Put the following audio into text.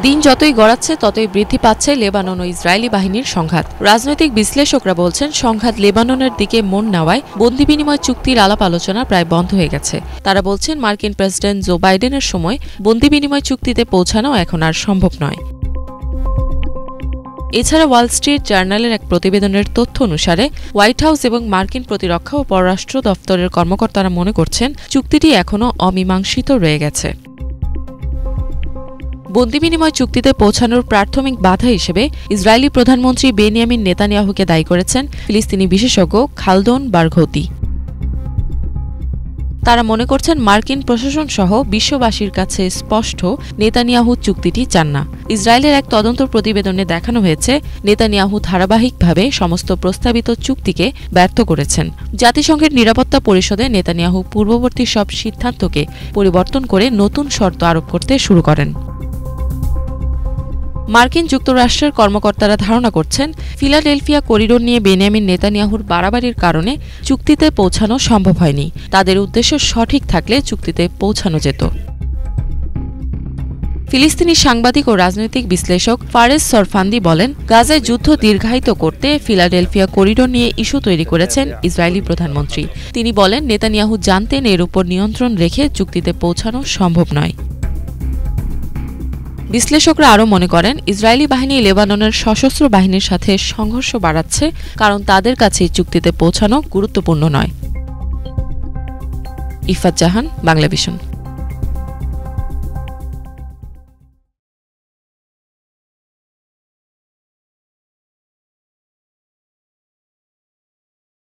দিন যতই গড়াচ্ছে ততই বৃদ্ধি পাচ্ছে লেবানন ও ইসরায়েলি বাহিনীর সংঘাত। রাজনৈতিক বিশ্লেষকরা বলছেন, সংঘাত লেবাননের দিকে মন নেওয়ায় বন্দি বিনিময় চুক্তির আলাপ আলোচনা প্রায় বন্ধ হয়ে গেছে। তারা বলছেন, মার্কিন প্রেসিডেন্ট জো বাইডেনের সময় বন্দি বিনিময় চুক্তিতে পৌঁছানো এখন আর সম্ভব নয়। এছাড়া ওয়াল স্ট্রিট জার্নালের এক প্রতিবেদনের তথ্য অনুসারে হোয়াইট হাউস এবং মার্কিন প্রতিরক্ষা ও পররাষ্ট্র দফতরের কর্মকর্তারা মনে করছেন, চুক্তিটি এখনও অমীমাংসিত রয়ে গেছে। বন্দি বিনিময় চুক্তিতে পৌঁছানোর প্রাথমিক বাধা হিসেবে ইসরায়েলি প্রধানমন্ত্রী বেনিয়ামিন নেতানিয়াহুকে দায়ী করেছেন ফিলিস্তিনি বিশেষজ্ঞ খালদন বারঘৌতি। তারা মনে করছেন, মার্কিন প্রশাসন সহ বিশ্ববাসীর কাছে স্পষ্ট নেতানিয়াহু চুক্তিটি চান না। ইসরায়েলের এক তদন্ত প্রতিবেদনে দেখানো হয়েছে, নেতানিয়াহু ধারাবাহিকভাবে সমস্ত প্রস্তাবিত চুক্তিকে ব্যর্থ করেছেন। জাতিসংঘের নিরাপত্তা পরিষদে নেতানিয়াহু পূর্ববর্তী সব সিদ্ধান্তকে পরিবর্তন করে নতুন শর্ত আরোপ করতে শুরু করেন। মার্কিন যুক্তরাষ্ট্রের কর্মকর্তারা ধারণা করছেন, ফিলাডেলফিয়া করিডোর নিয়ে বেনিয়ামিন নেতানিয়াহুর বাড়াবাড়ির কারণে চুক্তিতে পৌঁছানো সম্ভব হয়নি। তাদের উদ্দেশ্য সঠিক থাকলে চুক্তিতে পৌঁছানো যেত। ফিলিস্তিনি সাংবাদিক ও রাজনৈতিক বিশ্লেষক ফারেজ সরফান্দি বলেন, গাজায় যুদ্ধ দীর্ঘায়িত করতে ফিলাডেলফিয়া করিডোর নিয়ে ইস্যু তৈরি করেছেন ইসরায়েলি প্রধানমন্ত্রী। তিনি বলেন, নেতানিয়াহু জানতেন এর উপর নিয়ন্ত্রণ রেখে চুক্তিতে পৌঁছানো সম্ভব নয়। বিশ্লেষকরা আরও মনে করেন, ইসরায়েলি বাহিনী লেবাননের সশস্ত্র বাহিনীর সাথে সংঘর্ষ বাড়াচ্ছে, কারণ তাদের কাছে এই চুক্তিতে পৌঁছানো গুরুত্বপূর্ণ নয়। ইফাত জাহান, বাংলাভিশন।